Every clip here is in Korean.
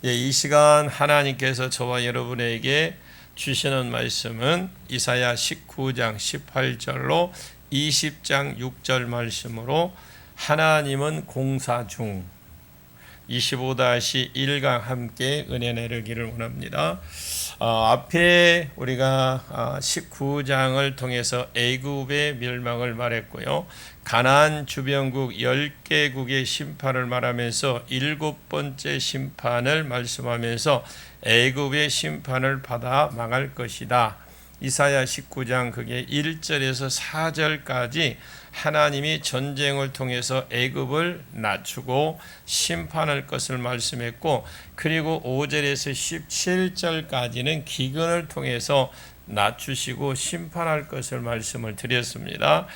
이 시간 하나님께서 저와 여러분에게 주시는 말씀은 이사야 19장 18절로 20장 6절 말씀으로 하나님은 공사 중 25-1강 함께 은혜 내리기를 원합니다. 앞에 우리가 19장을 통해서 애굽의 멸망을 말했고요. 가나안 주변국 10개국의 심판을 말하면서 7번째 심판을 말씀하면서 애굽의 심판을 받아 망할 것이다. 이사야 19장 그게 1절에서 4절까지 하나님이 전쟁을 통해서 애굽을 낮추고 심판할 것을 말씀했고, 그리고 5절에서 17절까지는 기근을 통해서 낮추시고 심판할 것을 말씀을 드렸습니다.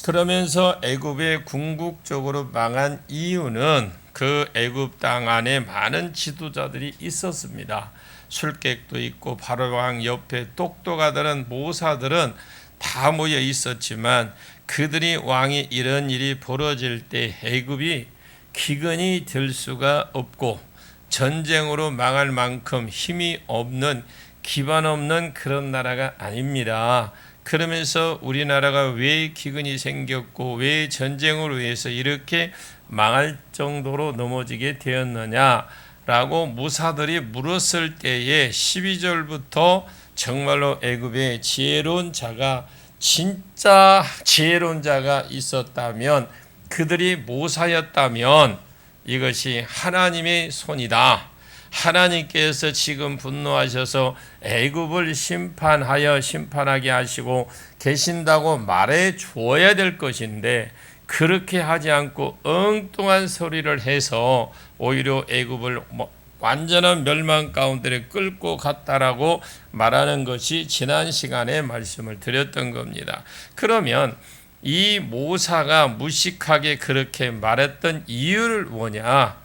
그러면서 애굽의 궁극적으로 망한 이유는 그 애굽 땅 안에 많은 지도자들이 있었습니다. 술객도 있고 바로왕 옆에 똑똑하다는 모사들은 다 모여 있었지만, 그들이 왕이 이런 일이 벌어질 때 애굽이 기근이 될 수가 없고 전쟁으로 망할 만큼 힘이 없는, 기반 없는 그런 나라가 아닙니다. 그러면서 우리나라가 왜 기근이 생겼고 왜 전쟁으로 인해서 이렇게 망할 정도로 넘어지게 되었느냐라고 무사들이 물었을 때에 12절부터 정말로 애굽에 지혜로운 자가, 진짜 지혜로운 자가 있었다면, 그들이 모사였다면 이것이 하나님의 손이다. 하나님께서 지금 분노하셔서 애굽을 심판하게 하시고 계신다고 말해 주어야 될 것인데, 그렇게 하지 않고 엉뚱한 소리를 해서 오히려 애굽을 완전한 멸망 가운데 끌고 갔다라고 말하는 것이 지난 시간에 말씀을 드렸던 겁니다. 그러면 이 모사가 무식하게 그렇게 말했던 이유를 뭐냐?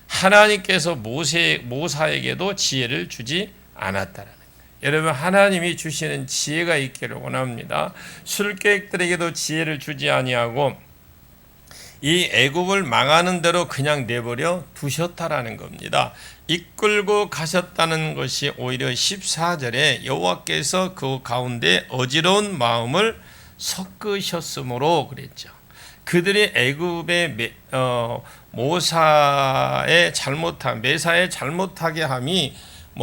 하나님께서 모사에게도 지혜를 주지 않았다라는 거예요. 여러분, 하나님이 주시는 지혜가 있기를 원합니다. 술객들에게도 지혜를 주지 아니하고 이 애굽을 망하는 대로 그냥 내버려 두셨다라는 겁니다. 이끌고 가셨다는 것이 오히려 14절에 여호와께서 그 가운데 어지러운 마음을 섞으셨으므로 그랬죠. 그들이 애굽의 모사의 잘못함, 메사의 잘못하게 함이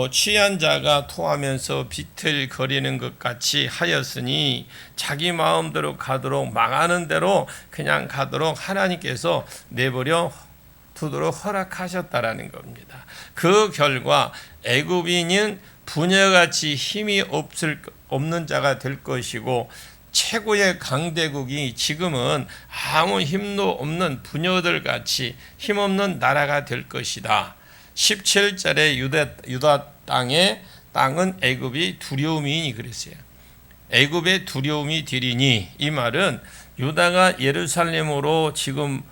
취한 자가 토하면서 비틀거리는 것 같이 하였으니 자기 마음대로 가도록, 망하는 대로 그냥 가도록 하나님께서 내버려 두도록 허락하셨다라는 겁니다. 그 결과 애굽인은 부녀같이 힘이 없는 자가 될 것이고, 최고의 강대국이 지금은 아무 힘도 없는 부녀들 같이 힘없는 나라가 될 것이다. 17절에 유다 땅은 애굽이 두려움이니 그랬어요. 애굽의 두려움이 되리니, 이 말은 유다가 예루살렘으로 지금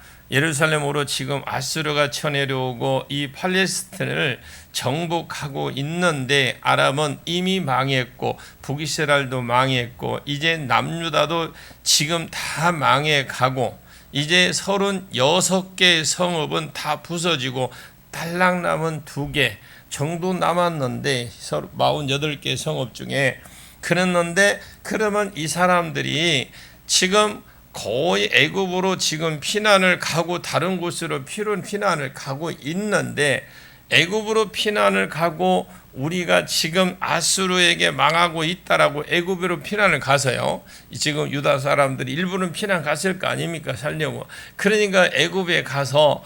아수르가 쳐내려오고 이 팔레스틴을 정복하고 있는데, 아람은 이미 망했고 북이스라엘도 망했고 이제 남유다도 지금 다 망해가고, 이제 36개의 성읍은 다 부서지고 달랑 남은 2개 정도 남았는데, 48개 성읍 중에 그랬는데, 그러면 이 사람들이 지금 거의 애굽으로 지금 피난을 가고 다른 곳으로 피난을 가고 있는데, 애굽으로 피난을 가고 우리가 지금 아수르에게 망하고 있다라고 애굽으로 피난을 가서요, 지금 유다 사람들이 일부는 피난 갔을 거 아닙니까? 살려고. 그러니까 애굽에 가서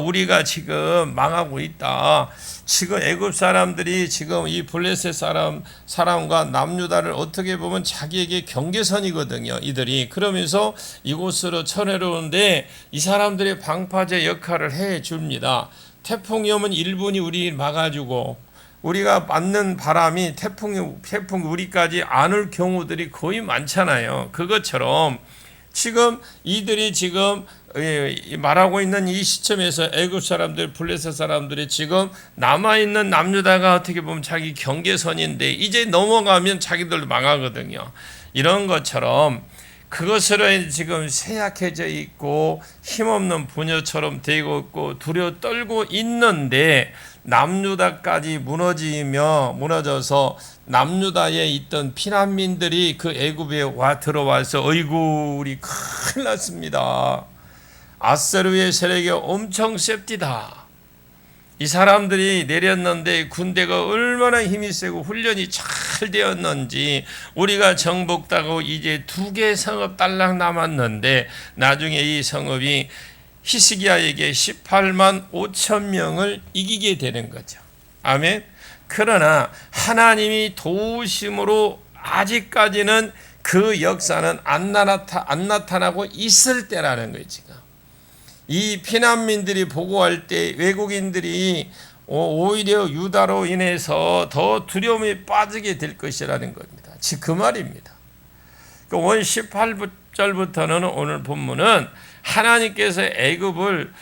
우리가 지금 망하고 있다. 지금 애굽 사람들이 지금 이 블레셋 사람과 남유다를 어떻게 보면 자기에게 경계선이거든요. 이들이 그러면서 이곳으로 쳐내려오는데 이 사람들이 방파제 역할을 해 줍니다. 태풍이 오면 일본이 우리 막아주고, 우리가 맞는 바람이 태풍 우리까지 안 올 경우들이 거의 많잖아요. 그것처럼 지금 이들이 지금 말하고 있는 이 시점에서 애굽 사람들, 블레셋 사람들이 지금 남아있는 남유다가 어떻게 보면 자기 경계선인데 이제 넘어가면 자기들도 망하거든요. 이런 것처럼 그것으로 지금 쇠약해져 있고 힘없는 부녀처럼 되고 있고 두려워 떨고 있는데 남유다까지 무너져서 남유다에 있던 피난민들이 그 애굽에 들어와서 어이구 우리 큰일 났습니다. 아수르의 세력이 엄청 셉디다. 이 사람들이 내렸는데 군대가 얼마나 힘이 세고 훈련이 잘 되었는지 우리가 정복하고 이제 2개 성읍 딸랑 남았는데 나중에 이 성읍이 히스기야에게 18만 5천 명을 이기게 되는 거죠. 아멘. 그러나 하나님이 도우심으로 아직까지는 그 역사는 안 나타나고 있을 때라는 거예요. 지금 이 피난민들이 보고할 때 외국인들이 오히려 유다로 인해서 더 두려움에 빠지게 될 것이라는 겁니다. 즉 그 말입니다. 원 18절부터는 오늘 본문은 하나님께서 애굽을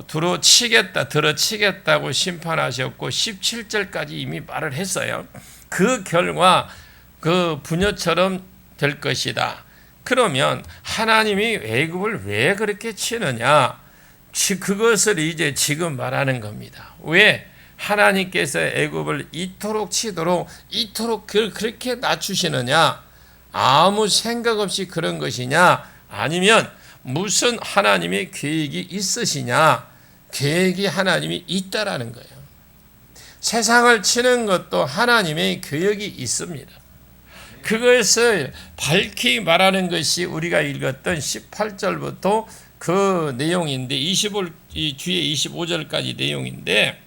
들어치겠다고 심판하셨고 17절까지 이미 말을 했어요. 그 결과 그 부녀처럼 될 것이다. 그러면 하나님이 애굽을 왜 그렇게 치느냐? 그것을 이제 지금 말하는 겁니다. 왜 하나님께서 애굽을 이토록 치도록 이토록 그렇게 낮추시느냐? 아무 생각 없이 그런 것이냐? 아니면 무슨 하나님의 계획이 있으시냐? 계획이 하나님이 있다라는 거예요. 세상을 치는 것도 하나님의 계획이 있습니다. 그것을 밝히 말하는 것이 우리가 읽었던 18절부터 그 내용인데 뒤에 25절까지 내용인데,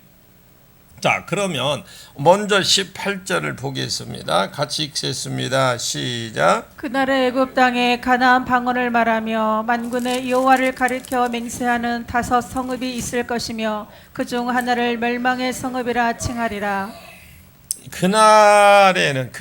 자 그러면 먼저 18절을 보겠습니다. 같이 읽겠습니다. 시작. 그날의 애굽 땅에 가나안 방언을 말하며 만군의 여호와를 가리켜 맹세하는 5 성읍이 있을 것이며 그중 하나를 멸망의 성읍이라 칭하리라. 그날에는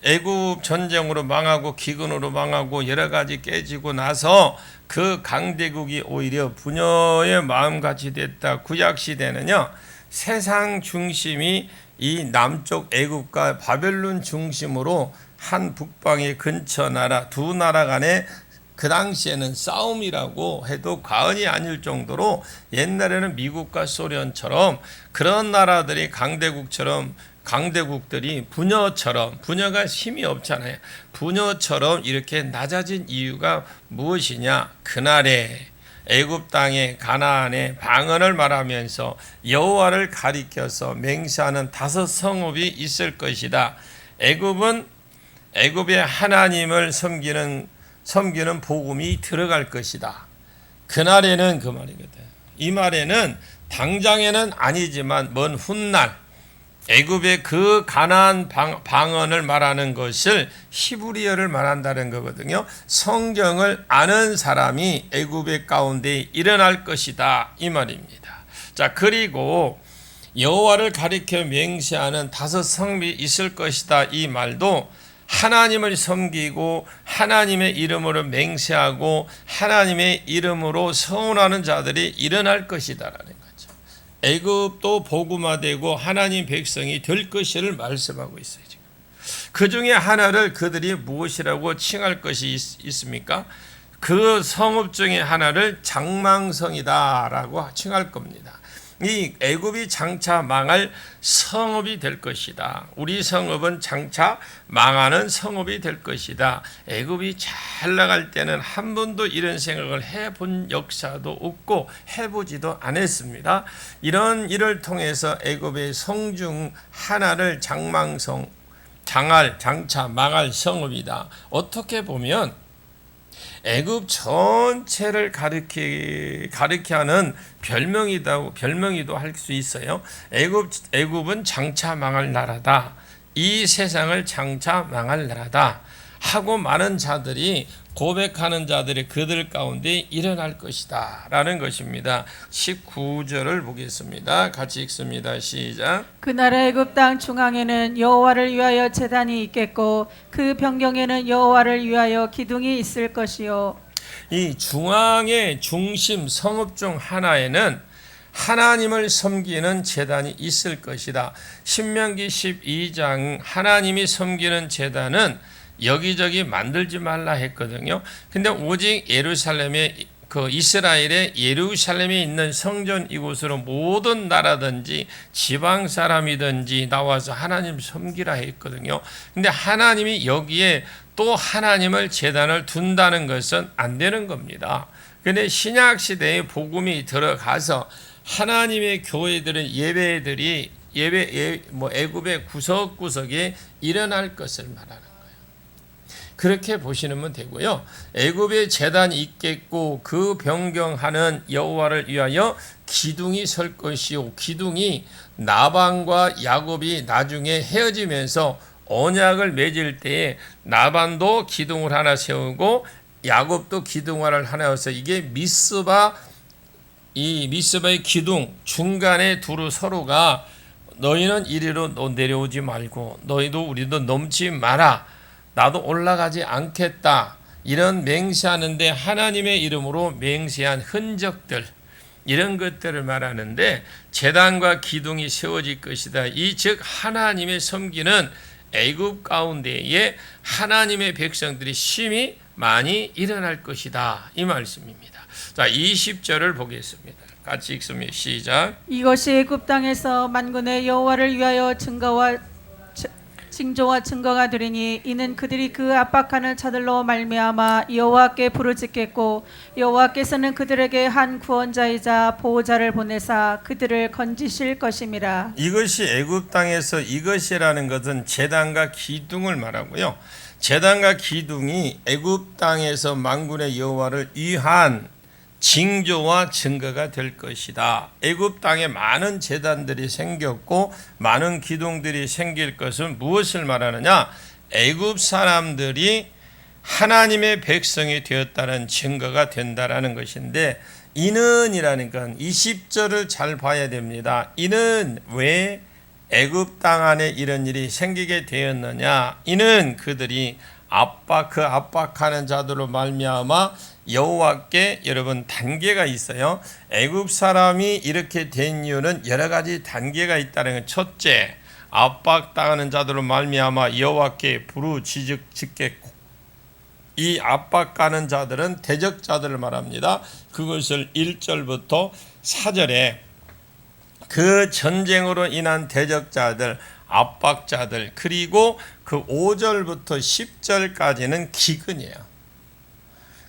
애굽 전쟁으로 망하고 기근으로 망하고 여러 가지 깨지고 나서 그 강대국이 오히려 부녀의 마음같이 됐다. 구약 시대는요, 세상 중심이 이 남쪽 애굽과 바벨론 중심으로 한 북방의 근처 나라, 2 나라 간에 그 당시에는 싸움이라고 해도 과언이 아닐 정도로 옛날에는 미국과 소련처럼 그런 나라들이 강대국들이 부녀가 힘이 없잖아요. 부녀처럼 이렇게 낮아진 이유가 무엇이냐? 그날에 애굽 땅에 가나안에 방언을 말하면서 여호와를 가리켜서 맹세하는 5 성읍이 있을 것이다. 애굽의 하나님을 섬기는 복음이 들어갈 것이다. 그날에는 그 말이거든. 이 말에는 당장에는 아니지만 먼 훗날 애굽의 그 가나안 방언을 말하는 것을 히브리어를 말한다는 거거든요. 성경을 아는 사람이 애굽의 가운데 일어날 것이다 이 말입니다. 자 그리고 여호와를 가리켜 맹세하는 5 성읍이 있을 것이다 이 말도 하나님을 섬기고 하나님의 이름으로 맹세하고 하나님의 이름으로 서원하는 자들이 일어날 것이다라는 거죠. 애굽도 복음화되고 하나님 백성이 될 것을 말씀하고 있어요. 지금. 그 중에 하나를 그들이 무엇이라고 칭할 것이 있습니까? 그 성읍 중에 하나를 장망성이다라고 칭할 겁니다. 이 애굽이 장차 망할 성읍이 될 것이다. 우리 성읍은 장차 망하는 성읍이 될 것이다. 애굽이 잘 나갈 때는 한 번도 이런 생각을 해본 역사도 없고 해보지도 않았습니다. 이런 일을 통해서 애굽의 성 중 하나를 장차 망할 성읍이다. 어떻게 보면 애굽 전체를 가리키는 별명이도 할 수 있어요. 애굽은 장차 망할 나라다. 이 세상을 장차 망할 나라다 하고 많은 자들이 고백하는 자들이 그들 가운데 일어날 것이다 라는 것입니다. 19절을 보겠습니다. 같이 읽습니다. 시작. 그날의 애굽 땅 중앙에는 여호와를 위하여 제단이 있겠고 그 변경에는 여호와를 위하여 기둥이 있을 것이요. 이 중앙의 중심 성읍 중 하나에는 하나님을 섬기는 제단이 있을 것이다. 신명기 12장 하나님이 섬기는 제단은 여기저기 만들지 말라 했거든요. 근데 오직 예루살렘에 그 이스라엘의 예루살렘에 있는 성전 이곳으로 모든 나라든지 지방 사람이든지 나와서 하나님 섬기라 했거든요. 근데 하나님이 여기에 또 하나님을 제단을 둔다는 것은 안 되는 겁니다. 근데 신약 시대에 복음이 들어가서 하나님의 교회들은 예배들이 애굽의 구석구석에 일어날 것을 말하는 거예요. 그렇게 보시면 되고요. 애굽의 제단이 있겠고 그 변경하는 여호와를 위하여 기둥이 설 것이요, 기둥이 나반과 야곱이 나중에 헤어지면서 언약을 맺을 때에 나반도 기둥을 하나 세우고 야곱도 기둥을 하나 세워서 이게 이 미스바의 기둥 중간에 두루 서로가 너희는 이리로 내려오지 말고 너희도 우리도 넘지 마라, 나도 올라가지 않겠다, 이런 맹세하는데 하나님의 이름으로 맹세한 흔적들, 이런 것들을 말하는데 제단과 기둥이 세워질 것이다. 이 즉 하나님의 섬기는 애굽 가운데에 하나님의 백성들이 심히 많이 일어날 것이다, 이 말씀입니다. 자, 20절을 보겠습니다. 같이 읽습니다. 시작. 이것이 애굽 땅에서 만군의 여호와를 위하여 징조와 증거가 되리니 이는 그들이 그 압박하는 자들로 말미암아 여호와께 부르짖겠고 여호와께서는 그들에게 한 구원자이자 보호자를 보내사 그들을 건지실 것임이라. 이것이 애굽 땅에서, 이것이라는 것은 제단과 기둥을 말하고요. 제단과 기둥이 애굽 땅에서 만군의 여호와를 위한 징조와 증거가 될 것이다. 애굽 땅에 많은 제단들이 생겼고 많은 기둥들이 생길 것은 무엇을 말하느냐? 애굽 사람들이 하나님의 백성이 되었다는 증거가 된다라는 것인데, 이는이라는 건 20절을 잘 봐야 됩니다. 이는 왜 애굽 땅 안에 이런 일이 생기게 되었느냐? 이는 그들이 압박하는 자들로 말미암아 여호와께, 여러분 단계가 있어요. 애굽 사람이 이렇게 된 이유는 여러 가지 단계가 있다는 건, 첫째, 압박당하는 자들로 말미암아 여호와께 부르짖겠고, 이 압박하는 자들은 대적자들을 말합니다. 그것을 1절부터 4절에 그 전쟁으로 인한 대적자들, 압박자들, 그리고 그 5절부터 10절까지는 기근이에요.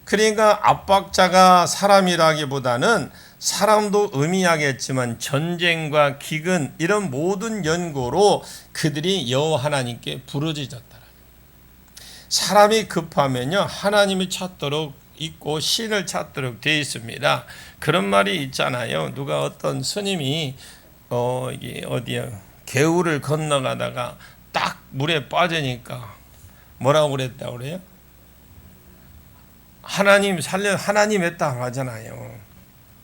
그러니까 압박자가 사람이라기보다는 사람도 의미하겠지만 전쟁과 기근, 이런 모든 연고로 그들이 여호와 하나님께 부르짖었다. 사람이 급하면요 하나님이 찾도록 있고 신을 찾도록 되어 있습니다. 그런 말이 있잖아요. 누가 어떤 스님이 이게 어디야, 개울을 건너가다가 딱 물에 빠지니까 뭐라고 그랬다고 그래요? 하나님 살려, 하나님 했다 하잖아요.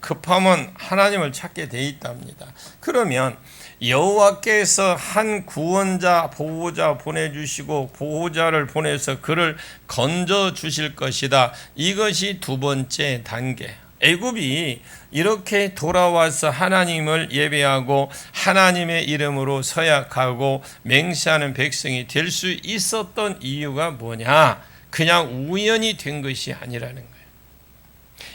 급하면 하나님을 찾게 돼 있답니다. 그러면 여호와께서 한 구원자, 보호자 보내주시고 보호자를 보내서 그를 건져 주실 것이다. 이것이 두 번째 단계. 애굽이 이렇게 돌아와서 하나님을 예배하고 하나님의 이름으로 서약하고 맹세하는 백성이 될 수 있었던 이유가 뭐냐? 그냥 우연히 된 것이 아니라는 거예요.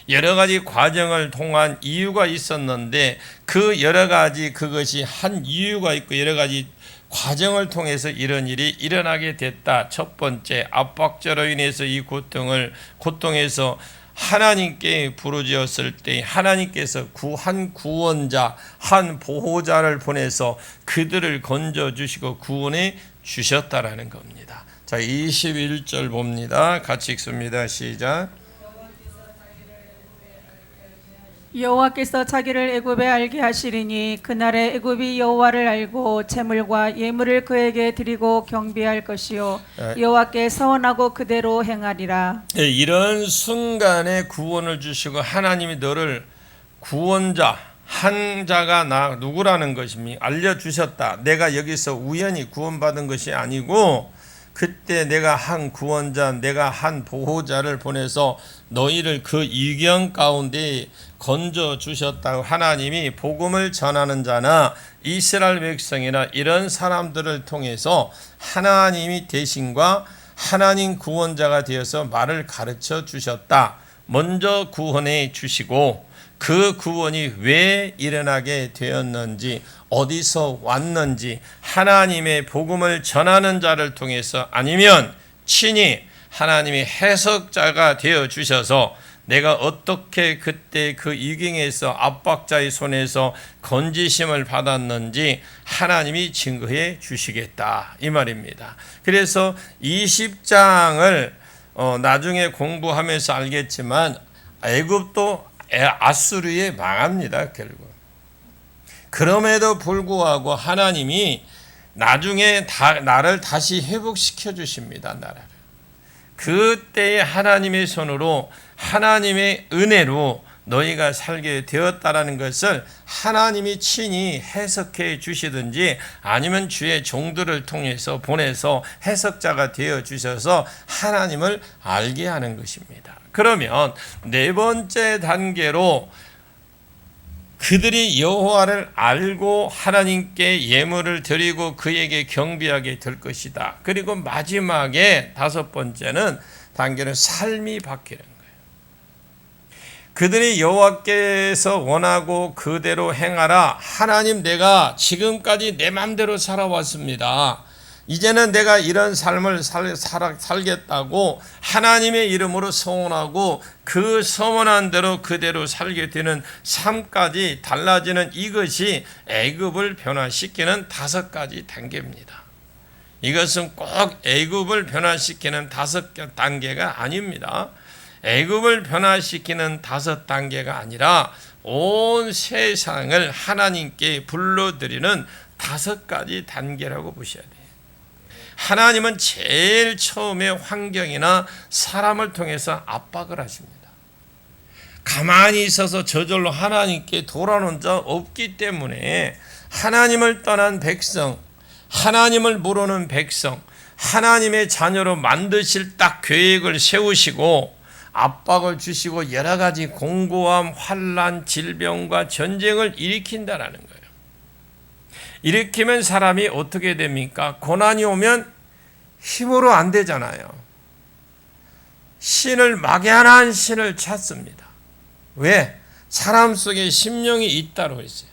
여러 가지 과정을 통한 이유가 있었는데 그 여러 가지, 그것이 한 이유가 있고 여러 가지 과정을 통해서 이런 일이 일어나게 됐다. 첫 번째, 압박자로 인해서 이 고통에서 하나님께 부르짖었을 때 하나님께서 한 구원자, 한 보호자를 보내서 그들을 건져주시고 구원해 주셨다라는 겁니다. 자, 21절 봅니다. 같이 읽습니다. 시작. 여호와께서 자기를 애굽에 알게 하시리니 그날에 애굽이 여호와를 알고 제물과 예물을 그에게 드리고 경배할 것이요 여호와께 서원하고 그대로 행하리라. 이런 순간에 구원을 주시고 하나님이 너를 구원자, 한 자가 나 누구라는 것입니까? 알려주셨다. 내가 여기서 우연히 구원받은 것이 아니고 그때 내가 한 구원자, 내가 한 보호자를 보내서 너희를 그 이경 가운데 건져 주셨다고 하나님이 복음을 전하는 자나 이스라엘 백성이나 이런 사람들을 통해서 하나님이 대신과 하나님 구원자가 되어서 말을 가르쳐 주셨다. 먼저 구원해 주시고 그 구원이 왜 일어나게 되었는지, 어디서 왔는지, 하나님의 복음을 전하는 자를 통해서 아니면 친히 하나님이 해석자가 되어 주셔서 내가 어떻게 그때 그 위경에서 압박자의 손에서 건지심을 받았는지 하나님이 증거해 주시겠다 이 말입니다. 그래서 20장을 나중에 공부하면서 알겠지만 애굽도 아수르에 망합니다. 결국. 그럼에도 불구하고 하나님이 나중에 나를 다시 회복시켜 주십니다. 나라를. 그때의 하나님의 손으로 하나님의 은혜로 너희가 살게 되었다라는 것을 하나님이 친히 해석해 주시든지 아니면 주의 종들을 통해서 보내서 해석자가 되어 주셔서 하나님을 알게 하는 것입니다. 그러면 네 번째 단계로 그들이 여호와를 알고 하나님께 예물을 드리고 그에게 경배하게 될 것이다. 그리고 마지막에 다섯 번째는 단계는 삶이 바뀌는 거예요. 그들이 여호와께서 원하고 그대로 행하라. 하나님, 내가 지금까지 내 맘대로 살아왔습니다. 이제는 내가 이런 삶을 살겠다고 하나님의 이름으로 서원하고 그 서원한 대로 그대로 살게 되는 삶까지 달라지는 이것이 애굽을 변화시키는 다섯 가지 단계입니다. 이것은 꼭 애굽을 변화시키는 다섯 단계가 아닙니다. 애굽을 변화시키는 다섯 단계가 아니라 온 세상을 하나님께 불러들이는 다섯 가지 단계라고 보셔야 돼요. 하나님은 제일 처음에 환경이나 사람을 통해서 압박을 하십니다. 가만히 있어서 저절로 하나님께 돌아오는 자 없기 때문에 하나님을 떠난 백성, 하나님을 모르는 백성, 하나님의 자녀로 만드실 딱 계획을 세우시고 압박을 주시고 여러 가지 공고함, 환난, 질병과 전쟁을 일으킨다라는 거예요. 일으키면 사람이 어떻게 됩니까? 고난이 오면 힘으로 안 되잖아요. 신을 막연한 신을 찾습니다. 왜? 사람 속에 심령이 있다고 했어요.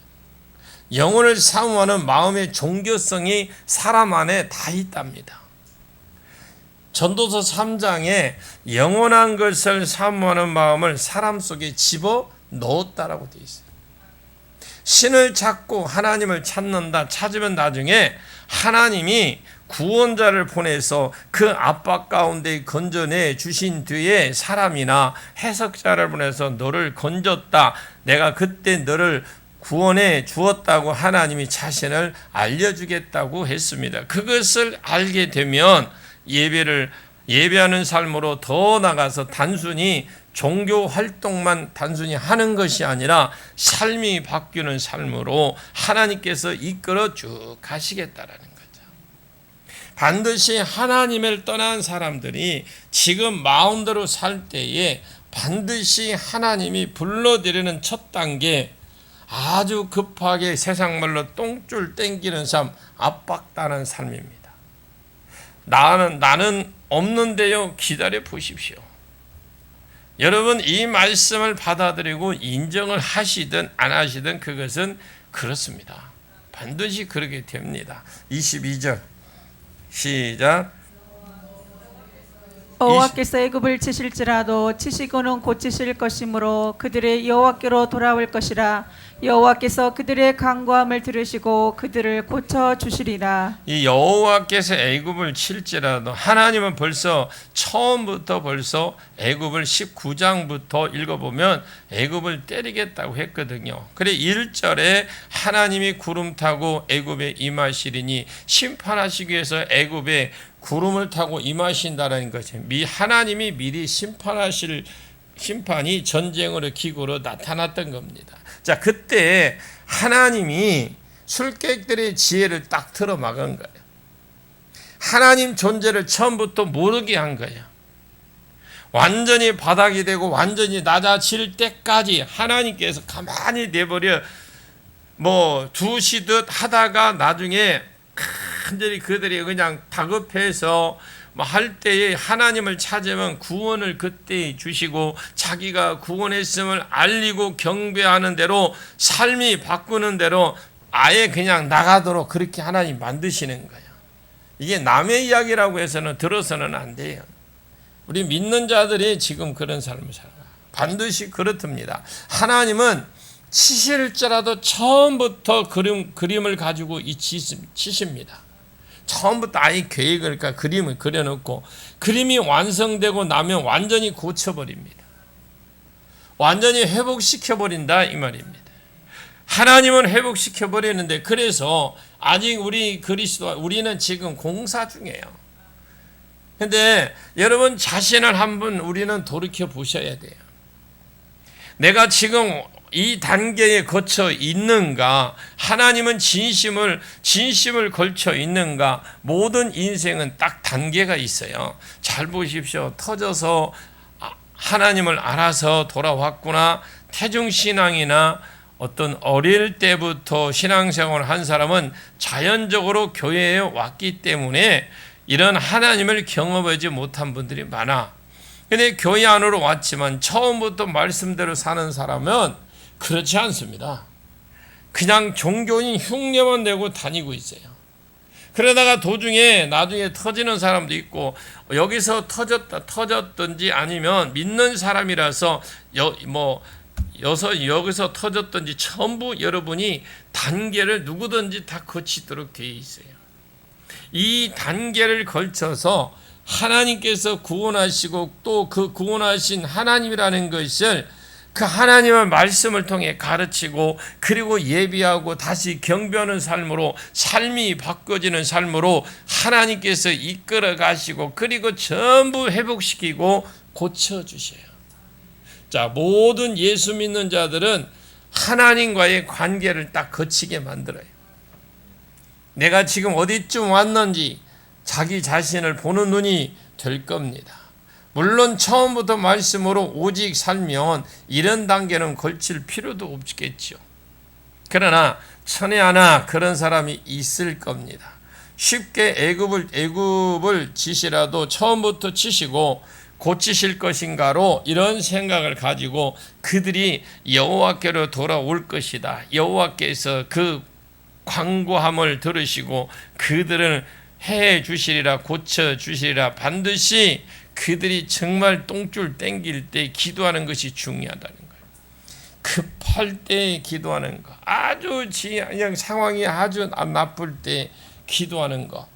영혼을 사모하는 마음의 종교성이 사람 안에 다 있답니다. 전도서 3장에 영원한 것을 사모하는 마음을 사람 속에 집어 넣었다라고 되어 있어요. 신을 찾고 하나님을 찾는다. 찾으면 나중에 하나님이 구원자를 보내서 그 압박 가운데 건져내 주신 뒤에 사람이나 해석자를 보내서 너를 건졌다. 내가 그때 너를 구원해 주었다고 하나님이 자신을 알려주겠다고 했습니다. 그것을 알게 되면 예배하는 삶으로 더 나가서 단순히 종교 활동만 단순히 하는 것이 아니라 삶이 바뀌는 삶으로 하나님께서 이끌어 쭉 가시겠다라는 거죠. 반드시 하나님을 떠난 사람들이 지금 마음대로 살 때에 반드시 하나님이 불러들이는 첫 단계, 아주 급하게 세상 말로 똥줄 땡기는 삶, 압박당하는 삶입니다. 나는 없는데요. 기다려 보십시오. 여러분, 이 말씀을 받아들이고 인정을 하시든 안 하시든 그것은 그렇습니다. 반드시 그렇게 됩니다. 22절 시작. 여호와께서 애굽을 치실지라도 치시고는 고치실 것이므로 그들의 여호와께로 돌아올 것이라. 여호와께서 그들의 간구함을 들으시고 그들을 고쳐 주시리라. 이 여호와께서 애굽을 칠지라도 하나님은 처음부터 애굽을 19장부터 읽어보면 애굽을 때리겠다고 했거든요. 그래 1절에 하나님이 구름 타고 애굽에 임하시리니 심판하시기 위해서 애굽에 구름을 타고 임하신다는 것이 하나님이 미리 심판하실 심판이 전쟁으로 기구로 나타났던 겁니다. 자, 그때 하나님이 술객들의 지혜를 딱 틀어 막은 거예요. 하나님 존재를 처음부터 모르게 한 거예요. 완전히 바닥이 되고 완전히 낮아질 때까지 하나님께서 가만히 내버려 두시듯 하다가 나중에 완전히 그들이 그냥 다급해서 뭐 할 때에 하나님을 찾으면 구원을 그때 주시고 자기가 구원했음을 알리고 경배하는 대로 삶이 바꾸는 대로 아예 그냥 나가도록 그렇게 하나님 만드시는 거예요. 이게 남의 이야기라고 해서는 들어서는 안 돼요. 우리 믿는 자들이 지금 그런 삶을 살아요. 반드시 그렇답니다. 하나님은 치실지라도 처음부터 그림을 가지고 치십니다. 처음부터 아예 계획을, 그러니까 그림을 그려놓고 그림이 완성되고 나면 완전히 고쳐버립니다. 완전히 회복시켜버린다 이 말입니다. 하나님은 회복시켜버리는데 그래서 아직 우리는 지금 공사 중이에요. 근데 여러분 자신을 한번 우리는 돌이켜 보셔야 돼요. 내가 지금 이 단계에 거쳐 있는가? 하나님은 진심을 걸쳐 있는가? 모든 인생은 딱 단계가 있어요. 잘 보십시오. 터져서 하나님을 알아서 돌아왔구나. 태중신앙이나 어떤 어릴 때부터 신앙생활을 한 사람은 자연적으로 교회에 왔기 때문에 이런 하나님을 경험하지 못한 분들이 많아. 근데 교회 안으로 왔지만 처음부터 말씀대로 사는 사람은 그렇지 않습니다. 그냥 종교인 흉내만 내고 다니고 있어요. 그러다가 도중에 나중에 터지는 사람도 있고 여기서 터졌든지 아니면 믿는 사람이라서 여기서 터졌든지 전부 여러분이 단계를 누구든지 다 거치도록 되어 있어요. 이 단계를 걸쳐서 하나님께서 구원하시고 또 그 구원하신 하나님이라는 것을 그 하나님의 말씀을 통해 가르치고 그리고 예비하고 다시 경배하는 삶으로 삶이 바꿔지는 삶으로 하나님께서 이끌어 가시고 그리고 전부 회복시키고 고쳐주셔요. 자, 모든 예수 믿는 자들은 하나님과의 관계를 딱 거치게 만들어요. 내가 지금 어디쯤 왔는지 자기 자신을 보는 눈이 될 겁니다. 물론 처음부터 말씀으로 오직 살면 이런 단계는 걸칠 필요도 없겠죠. 그러나 천에 하나 그런 사람이 있을 겁니다. 쉽게 애굽을 치시라도 처음부터 치시고 고치실 것인가로 이런 생각을 가지고 그들이 여호와께로 돌아올 것이다. 여호와께서 그 광고함을 들으시고 그들을 해 주시리라, 고쳐 주시리라. 반드시 그들이 정말 똥줄 땡길 때 기도하는 것이 중요하다는 거예요. 급할 때 기도하는 거, 아주 그냥 상황이 아주 나쁠 때 기도하는 거,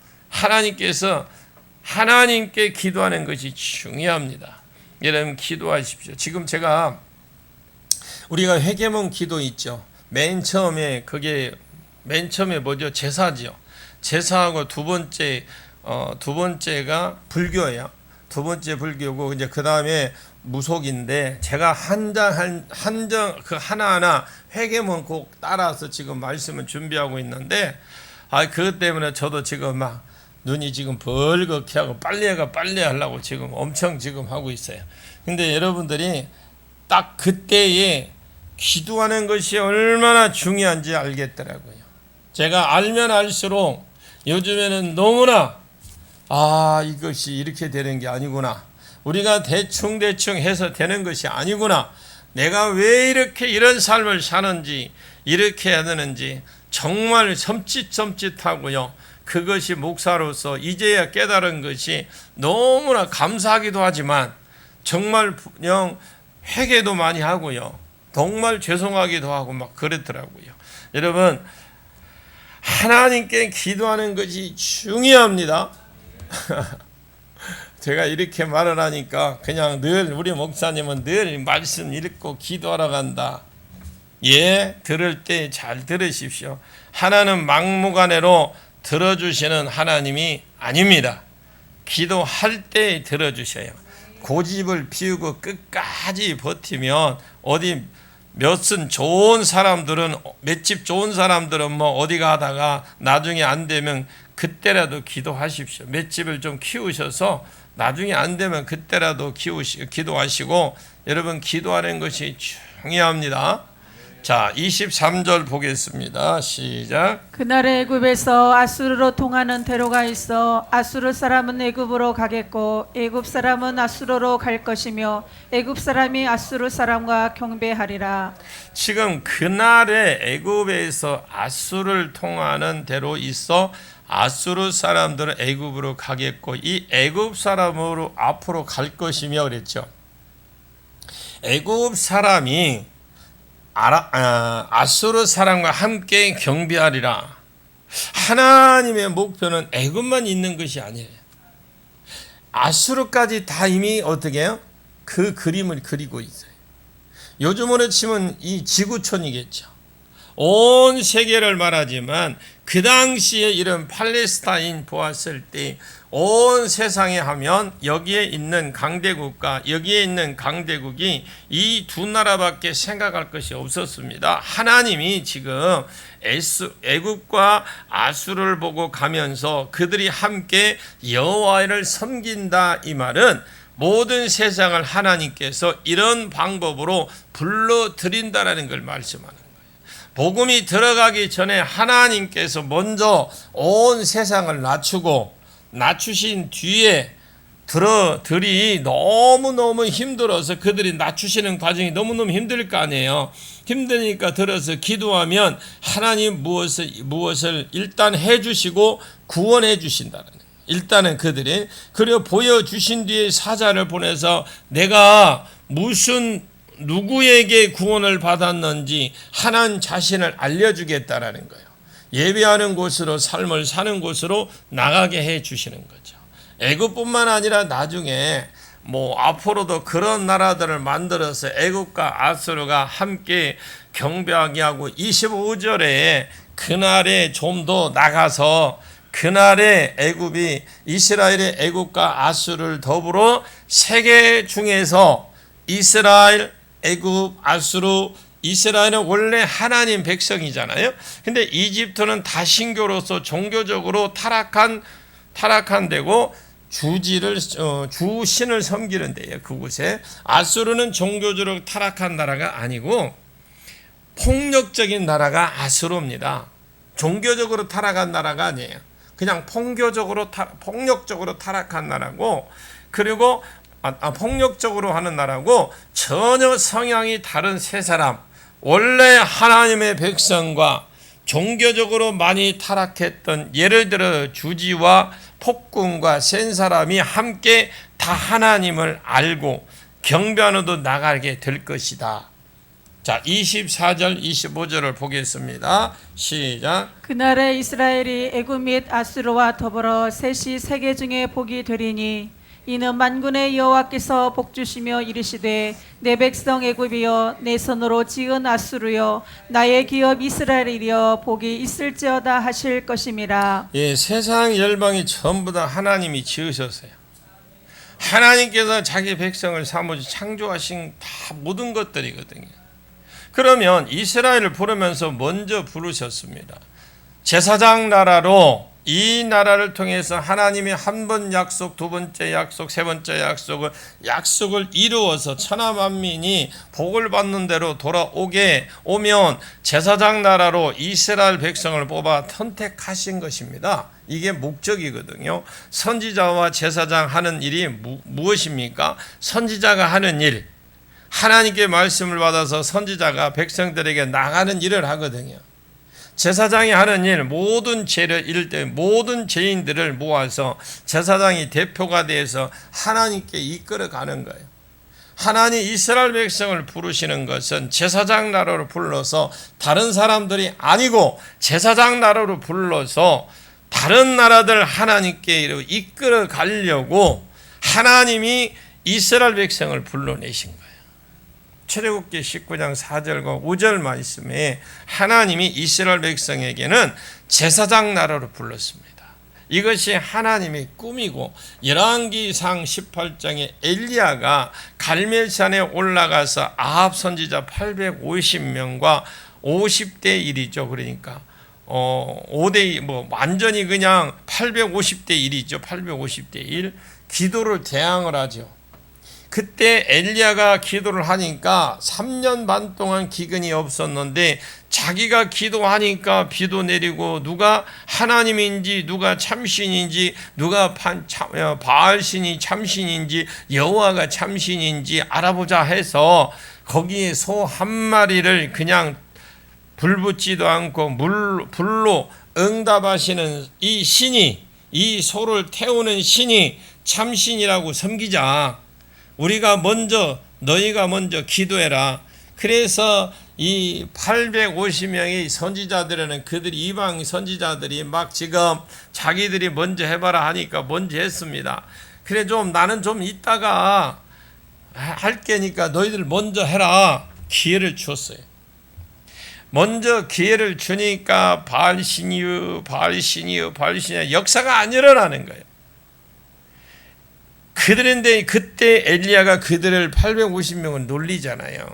하나님께 기도하는 것이 중요합니다. 여러분 기도하십시오. 지금 우리가 회개문 기도 있죠. 맨 처음에 뭐죠? 제사지요. 제사하고 두 번째가 불교예요. 두 번째 불교고 이제 그 다음에 무속인데 제가 그 하나하나 회개문 꼭 따라서 지금 말씀을 준비하고 있는데 그것 때문에 저도 지금 막 눈이 지금 벌겋게 하고 빨리 하려고 지금 엄청 지금 하고 있어요. 근데 여러분들이 딱 그때에 기도하는 것이 얼마나 중요한지 알겠더라고요. 제가 알면 알수록 요즘에는 너무나 이것이 이렇게 되는 게 아니구나. 우리가 대충 해서 되는 것이 아니구나. 내가 왜 이런 삶을 사는지, 이렇게 해야 되는지 정말 섬찟하고요. 그것이 목사로서 이제야 깨달은 것이 너무나 감사하기도 하지만 정말 그냥 회개도 많이 하고요. 정말 죄송하기도 하고 막 그랬더라고요. 여러분, 하나님께 기도하는 것이 중요합니다. 제가 이렇게 말을 하니까 그냥 늘 우리 목사님은 늘 말씀 읽고 기도하러 간다. 들을 때 잘 들으십시오. 하나는 막무가내로 들어주시는 하나님이 아닙니다. 기도할 때 들어주셔요. 고집을 피우고 끝까지 버티면 몇 좋은 사람들은 뭐 어디 가다가 나중에 안 되면 그때라도 기도하십시오. 맷집을 좀 키우셔서 나중에 안 되면 그때라도 기도하시고 여러분 기도하는 것이 중요합니다. 자, 23절 보겠습니다. 시작. 그날에 애굽에서 아수르로 통하는 대로가 있어 아수르 사람은 애굽으로 가겠고 애굽 사람은 아수르로 갈 것이며 애굽 사람이 아수르 사람과 경배하리라. 지금 그날에 애굽에서 아수르를 통하는 대로 있어 아수르 사람들은 애굽으로 가겠고 이 애굽 사람으로 앞으로 갈 것이며 그랬죠. 애굽 사람이 아수르 사람과 함께 경배하리라. 하나님의 목표는 애굽만 있는 것이 아니에요. 아수르까지 다 이미 어떻게 해요? 그 그림을 그리고 있어요. 요즘으로 치면 이 지구촌이겠죠. 온 세계를 말하지만 그 당시에 이런 팔레스타인 보았을 때 온 세상에 하면 여기에 있는 강대국과 여기에 있는 강대국이 이 두 나라밖에 생각할 것이 없었습니다. 하나님이 지금 애굽과 아수르를 보고 가면서 그들이 함께 여호와를 섬긴다 이 말은 모든 세상을 하나님께서 이런 방법으로 불러들인다라는 걸 말씀하는 거예요. 복음이 들어가기 전에 하나님께서 먼저 온 세상을 낮추신 뒤에 들이 너무너무 힘들어서 그들이 낮추시는 과정이 너무너무 힘들 거 아니에요. 힘드니까 들어서 기도하면 하나님 무엇을 일단 해주시고 구원해 주신다는 거예요. 일단은 그들이 그리고 보여주신 뒤에 사자를 보내서 내가 누구에게 구원을 받았는지 하나님 자신을 알려주겠다라는 거예요. 예배하는 곳으로 삶을 사는 곳으로 나가게 해 주시는 거죠. 애굽뿐만 아니라 나중에 앞으로도 그런 나라들을 만들어서 애굽과 아수르가 함께 경배하게 하고 25절에 그날에 좀 더 나가서 그날에 애굽이 이스라엘의 애굽과 아수르를 더불어 세계 중에서 이스라엘, 애굽, 아수르 이스라엘은 원래 하나님 백성이잖아요. 근데 이집트는 다신교로서 종교적으로 타락한 데고 주신을 섬기는 데예요. 그곳에 아수르는 종교적으로 타락한 나라가 아니고 폭력적인 나라가 아수르입니다. 종교적으로 타락한 나라가 아니에요. 그냥 폭력적으로 타락한 나라고 그리고 폭력적으로 하는 나라고 전혀 성향이 다른 세 사람 원래 하나님의 백성과 종교적으로 많이 타락했던 예를 들어 주지와 폭군과 센 사람이 함께 다 하나님을 알고 경배하는도 나가게 될 것이다. 자, 24절 25절을 보겠습니다. 시작. 그날에 이스라엘이 애굽 및 아수르와 더불어 셋이 세계 중에 복이 되리니 이는 만군의 여호와께서 복주시며 이르시되 내 백성 애굽이여 내 손으로 지은 아수르여 나의 기업 이스라엘이여 복이 있을지어다 하실 것임이라. 예, 세상 열방이 전부 다 하나님이 지으셨어요. 하나님께서 자기 백성을 삼으시 창조하신 다 모든 것들이거든요. 그러면 이스라엘을 부르면서 먼저 부르셨습니다. 제사장 나라로 이 나라를 통해서 하나님이 한 번 약속, 두 번째 약속, 세 번째 약속을 이루어서 천하 만민이 복을 받는 대로 오면 제사장 나라로 이스라엘 백성을 뽑아 선택하신 것입니다. 이게 목적이거든요. 선지자와 제사장 하는 일이 무엇입니까? 선지자가 하는 일, 하나님께 말씀을 받아서 선지자가 백성들에게 나가는 일을 하거든요. 제사장이 하는 일, 모든 죄를 이룰 때 모든 죄인들을 모아서 제사장이 대표가 돼서 하나님께 이끌어가는 거예요. 하나님 이스라엘 백성을 부르시는 것은 제사장 나라로 불러서 다른 사람들이 아니고 제사장 나라로 불러서 다른 나라들 하나님께 이끌어가려고 하나님이 이스라엘 백성을 불러내신 거예요. 출애굽기 19장 4절과 5절 말씀에 하나님이 이스라엘 백성에게는 제사장 나라로 불렀습니다. 이것이 하나님의 꿈이고 열왕기상 18장에 엘리야가 갈멜산에 올라가서 아합 선지자 850명과 50대 1이죠. 그러니까 5대 완전히 그냥 850대 1이죠. 850대 1 기도를 대항을 하죠. 그때 엘리야가 기도를 하니까 3년 반 동안 기근이 없었는데 자기가 기도하니까 비도 내리고 누가 하나님인지 누가 참신인지 누가 바알신이 참신인지 여호와가 참신인지 알아보자 해서 거기에 소 한 마리를 그냥 불 붙지도 않고 불로 응답하시는 이 신이, 이 소를 태우는 신이 참신이라고 섬기자. 너희가 먼저 기도해라. 그래서 이 850명의 선지자들에는 그들이 이방 선지자들이 막 지금 자기들이 먼저 해봐라 하니까 먼저 했습니다. 그래 나는 좀 이따가 할 게니까 너희들 먼저 해라. 기회를 주었어요. 먼저 기회를 주니까 바알신이요 역사가 안 일어나는 거예요. 그들인데 그때 엘리야가 그들을 850명을 놀리잖아요.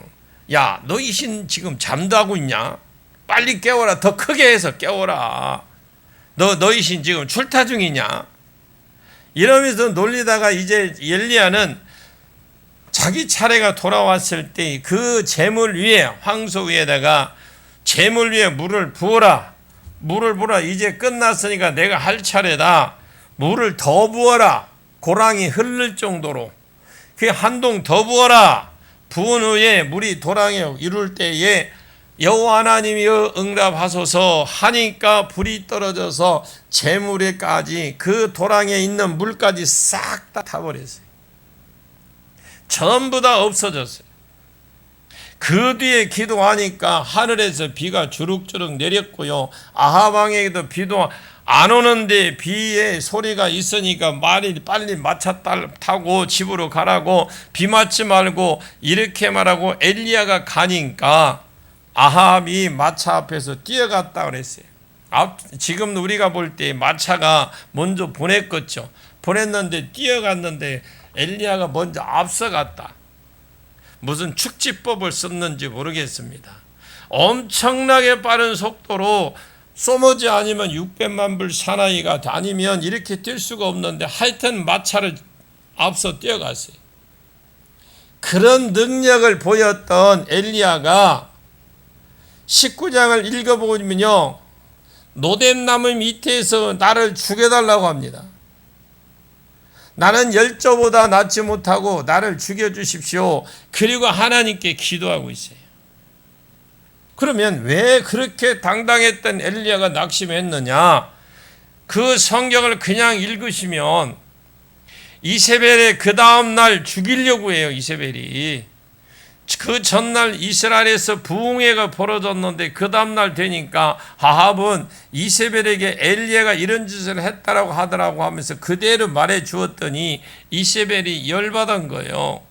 야, 너희 신 지금 잠자고 있냐? 빨리 깨워라. 더 크게 해서 깨워라. 너희 신 지금 출타 중이냐? 이러면서 놀리다가 이제 엘리야는 자기 차례가 돌아왔을 때 그 재물 위에, 황소 위에다가 재물 위에 물을 부어라. 이제 끝났으니까 내가 할 차례다. 물을 더 부어라. 고랑이 흐를 정도로 그 한동 더 부어라. 부은 후에 물이 도랑에 이룰 때에 여호와 하나님이여 응답하소서 하니까 불이 떨어져서 재물에까지 그 도랑에 있는 물까지 싹 다 타버렸어요. 전부 다 없어졌어요. 그 뒤에 기도하니까 하늘에서 비가 주룩주룩 내렸고요. 아합 왕에게도 비도 안 오는데 비의 소리가 있으니까 말이 빨리 마차 타고 집으로 가라고, 비 맞지 말고 이렇게 말하고 엘리야가 가니까 아합이 마차 앞에서 뛰어갔다 그랬어요. 지금 우리가 볼 때 마차가 먼저 보냈는데 뛰어갔는데 엘리야가 먼저 앞서갔다. 무슨 축지법을 썼는지 모르겠습니다. 엄청나게 빠른 속도로 소머지 아니면 600만 불 사나이가 다니면 이렇게 뛸 수가 없는데 하여튼 마차를 앞서 뛰어갔어요. 그런 능력을 보였던 엘리야가 19장을 읽어보면요, 노뎀나무 밑에서 나를 죽여달라고 합니다. 나는 열조보다 낫지 못하고 나를 죽여주십시오. 그리고 하나님께 기도하고 있어요. 그러면 왜 그렇게 당당했던 엘리야가 낙심했느냐? 그 성경을 그냥 읽으시면 이세벨의 그 다음 날 죽이려고 해요. 이세벨이 그 전날 이스라엘에서 부흥회가 벌어졌는데 그 다음 날 되니까 아합은 이세벨에게 엘리야가 이런 짓을 했다라고 하더라고 하면서 그대로 말해 주었더니 이세벨이 열받은 거예요.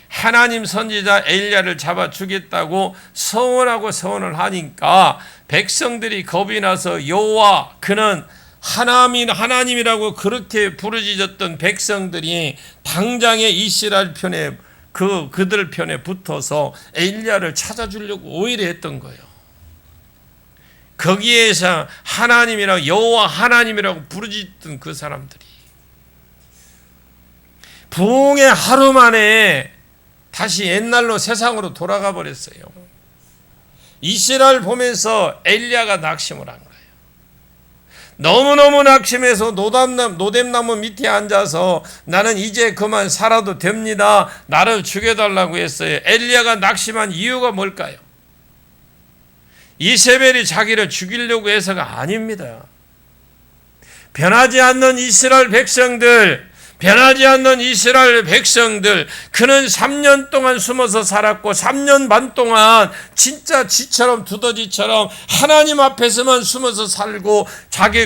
하나님 선지자 엘리야를 잡아 주겠다고 서원을 하니까 백성들이 겁이 나서 여호와 그는 하나님이라고 그렇게 부르짖었던 백성들이 당장에 이스라엘 편에 그들 편에 붙어서 엘리야를 찾아주려고 오히려 했던 거예요. 거기에서 하나님이라고 여호와 하나님이라고 부르짖던 그 사람들이 부흥의 하루 만에 다시 옛날로 세상으로 돌아가 버렸어요. 이스라엘 보면서 엘리야가 낙심을 한 거예요. 너무너무 낙심해서 노뎀나무 밑에 앉아서 나는 이제 그만 살아도 됩니다. 나를 죽여달라고 했어요. 엘리야가 낙심한 이유가 뭘까요? 이세벨이 자기를 죽이려고 해서가 아닙니다. 변하지 않는 이스라엘 백성들, 그는 3년 동안 숨어서 살았고 3년 반 동안 진짜 쥐처럼 두더지처럼 하나님 앞에서만 숨어서 살고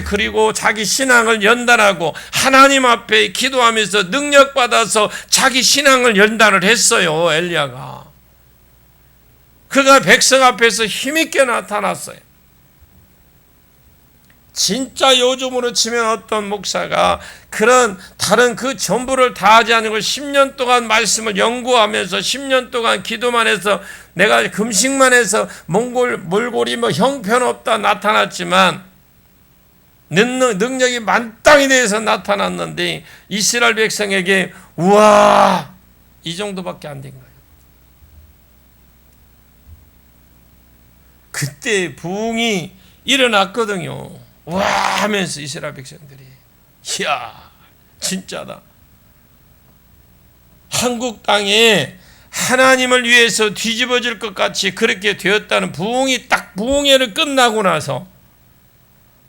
그리고 자기 신앙을 연단하고 하나님 앞에 기도하면서 능력받아서 자기 신앙을 연단을 했어요. 엘리야가 그가 백성 앞에서 힘있게 나타났어요. 진짜 요즘으로 치면 어떤 목사가 그런 다른 그 전부를 다 하지 않은 걸 10년 동안 말씀을 연구하면서 10년 동안 기도만 해서 내가 금식만 해서 몰골이 형편없다 나타났지만 능력이 만땅이 돼서 나타났는데 이스라엘 백성에게 우와 이 정도밖에 안 된 거예요. 그때 부흥이 일어났거든요. 와 하면서 이스라엘 백성들이 이야 진짜다. 한국 땅에 하나님을 위해서 뒤집어질 것 같이 그렇게 되었다는 부흥이 딱 부흥회를 끝나고 나서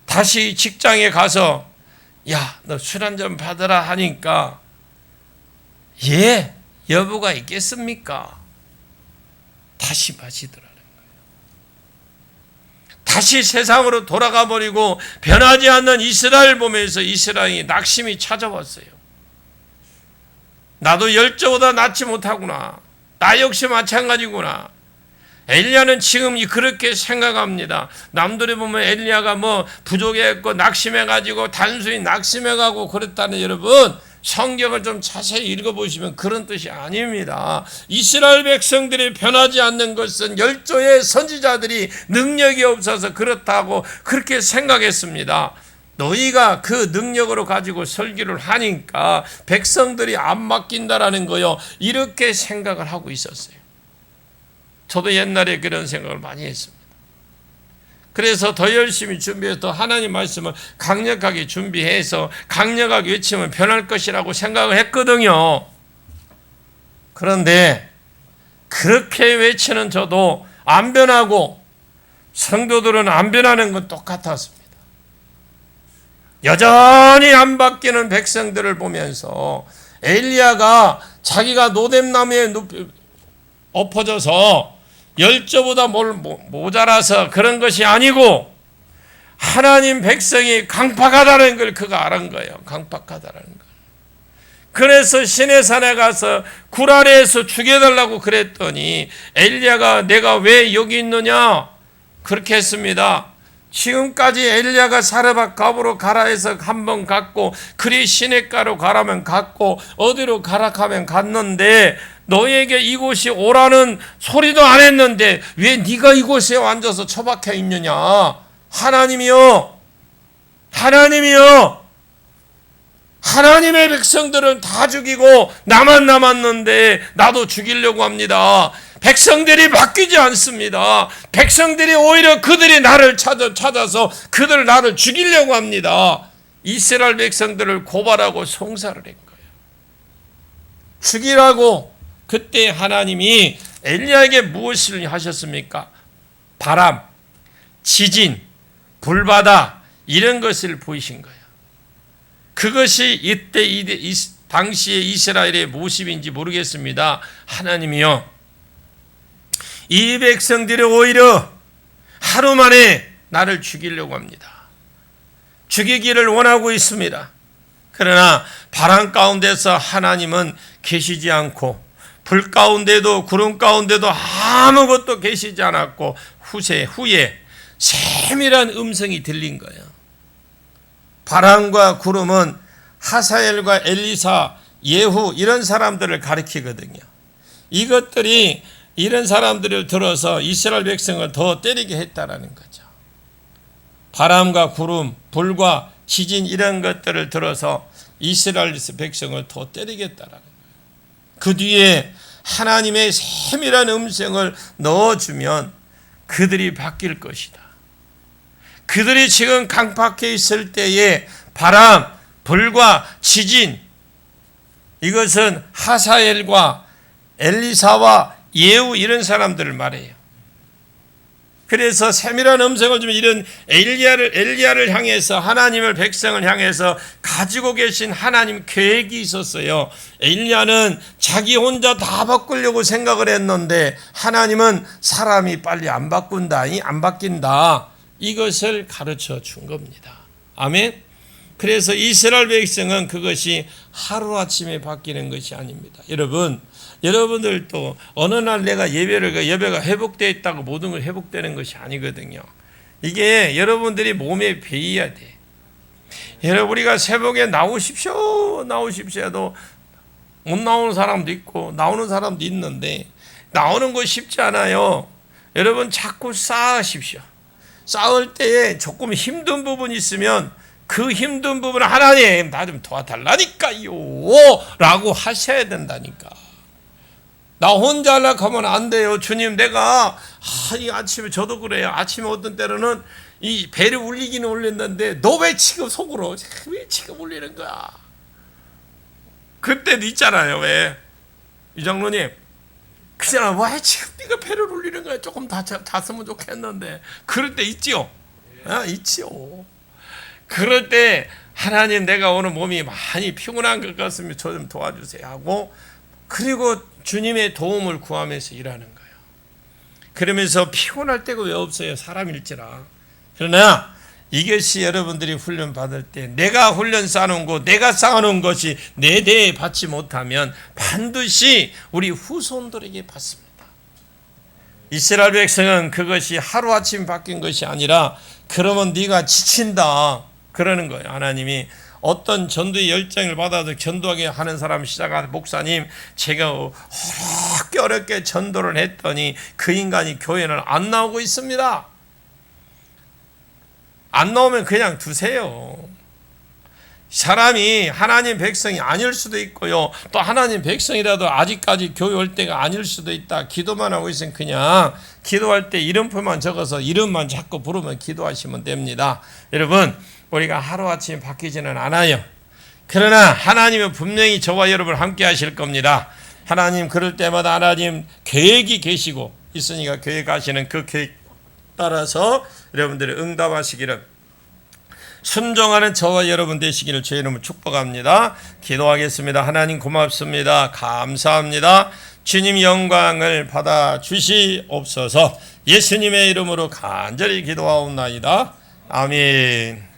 다시 직장에 가서 야, 너 술 한잔 받으라 하니까 예, 여부가 있겠습니까? 다시 마시더라는 거예요. 다시 세상으로 돌아가 버리고 변하지 않는 이스라엘 보면서 이스라엘이 낙심이 찾아왔어요. 나도 열저보다 낫지 못하구나. 나 역시 마찬가지구나. 엘리야는 지금 그렇게 생각합니다. 남들이 보면 엘리야가 뭐 부족했고 낙심해가지고 단순히 낙심해가고 그랬다는 여러분 성경을 좀 자세히 읽어보시면 그런 뜻이 아닙니다. 이스라엘 백성들이 변하지 않는 것은 열조의 선지자들이 능력이 없어서 그렇다고 그렇게 생각했습니다. 너희가 그 능력으로 가지고 설교를 하니까 백성들이 안 맡긴다라는 거요. 이렇게 생각을 하고 있었어요. 저도 옛날에 그런 생각을 많이 했습니다. 그래서 더 열심히 준비해서 더 하나님 말씀을 강력하게 준비해서 강력하게 외치면 변할 것이라고 생각을 했거든요. 그런데 그렇게 외치는 저도 안 변하고 성도들은 안 변하는 건 똑같았습니다. 여전히 안 바뀌는 백성들을 보면서 엘리야가 자기가 노뎀나무에 엎어져서 열조보다 모자라서 그런 것이 아니고 하나님 백성이 강팍하다는 걸 그가 알은 거예요. 강팍하다는 걸. 그래서 시내산에 가서 굴 아래에서 죽여달라고 그랬더니 엘리야가 내가 왜 여기 있느냐 그렇게 했습니다. 지금까지 엘리야가 사르밧 갑으로 가라 해서 한 번 갔고 그리 시냇가로 가라면 갔고 어디로 가라 하면 갔는데 너에게 이곳이 오라는 소리도 안 했는데 왜 네가 이곳에 앉아서 처박혀 있느냐. 하나님이여 하나님의 백성들은 다 죽이고 나만 남았는데 나도 죽이려고 합니다. 백성들이 바뀌지 않습니다. 백성들이 오히려 그들이 나를 찾아서 그들 나를 죽이려고 합니다. 이스라엘 백성들을 고발하고 송사를 한 거예요. 죽이라고. 그때 하나님이 엘리야에게 무엇을 하셨습니까? 바람, 지진, 불바다 이런 것을 보이신 거예요. 그것이 이때 당시의 이스라엘의 모습인지 모르겠습니다. 하나님이요, 이 백성들이 오히려 하루 만에 나를 죽이려고 합니다. 죽이기를 원하고 있습니다. 그러나 바람 가운데서 하나님은 계시지 않고 불 가운데도 구름 가운데도 아무것도 계시지 않았고 후에 세밀한 음성이 들린 거예요. 바람과 구름은 하사엘과 엘리사, 예후 이런 사람들을 가리키거든요. 이것들이 이런 사람들을 들어서 이스라엘 백성을 더 때리게 했다라는 거죠. 바람과 구름, 불과 지진 이런 것들을 들어서 이스라엘 백성을 더 때리겠다라는 거예요. 그 뒤에 하나님의 세밀한 음성을 넣어주면 그들이 바뀔 것이다. 그들이 지금 강팍해 있을 때에 바람, 불과 지진 이것은 하사엘과 엘리사와 예후 이런 사람들을 말해요. 그래서 세밀한 음성을 주면 이런 엘리야를 향해서 하나님을 백성을 향해서 가지고 계신 하나님 계획이 있었어요. 엘리야는 자기 혼자 다 바꾸려고 생각을 했는데 하나님은 사람이 빨리 안 바뀐다. 이것을 가르쳐 준 겁니다. 아멘. 그래서 이스라엘 백성은 그것이 하루아침에 바뀌는 것이 아닙니다. 여러분들도 어느 날 내가 예배가 회복되어 있다고 모든 걸 회복되는 것이 아니거든요. 이게 여러분들이 몸에 배어야 돼. 우리가 새벽에 나오십시오 해도 못 나오는 사람도 있고 나오는 사람도 있는데 나오는 거 쉽지 않아요. 여러분 자꾸 쌓으십시오. 쌓을 때에 조금 힘든 부분이 있으면 그 힘든 부분을 하나님 나 좀 도와달라니까요 라고 하셔야 된다니까. 나 혼자 하려고 하면 안 돼요. 주님, 내가 이 아침에 저도 그래요. 아침에 어떤 때로는 이 배를 울리기는 울렸는데 너 왜 지금 속으로 왜 지금 울리는 거야? 그때도 있잖아요. 왜? 이장로님, 그잖아. 왜 지금 네가 배를 울리는 거야? 조금 더 잤으면 좋겠는데. 그럴 때 있지요. 있지요. 그럴 때 하나님, 내가 오늘 몸이 많이 피곤한 것 같으면 저 좀 도와주세요 하고, 그리고 주님의 도움을 구하면서 일하는 거예요. 그러면서 피곤할 때가 왜 없어요? 사람일지라. 그러나 이것이 여러분들이 훈련 받을 때 내가 훈련 쌓아놓은 거, 내가 쌓아놓은 것이 내 대에 받지 못하면 반드시 우리 후손들에게 받습니다. 이스라엘 백성은 그것이 하루아침 바뀐 것이 아니라 그러면 네가 지친다 그러는 거예요. 하나님이 어떤 전도의 열정을 받아서 전도하게 하는 사람 시작한 목사님, 제가 어렵게 전도를 했더니 그 인간이 교회는 안 나오고 있습니다. 안 나오면 그냥 두세요. 사람이 하나님 백성이 아닐 수도 있고요. 또 하나님 백성이라도 아직까지 교회 올 때가 아닐 수도 있다. 기도만 하고 있으면 그냥 기도할 때 이름표만 적어서 이름만 자꾸 부르면 기도하시면 됩니다. 여러분, 우리가 하루아침에 바뀌지는 않아요. 그러나 하나님은 분명히 저와 여러분을 함께 하실 겁니다. 하나님 그럴 때마다 하나님 계획이 계시고 있으니까 계획하시는 그 계획 따라서 여러분들이 응답하시기를, 순종하는 저와 여러분 되시기를 주의 이름으로 축복합니다. 기도하겠습니다. 하나님 고맙습니다. 감사합니다. 주님 영광을 받아 주시옵소서. 예수님의 이름으로 간절히 기도하옵나이다. 아멘.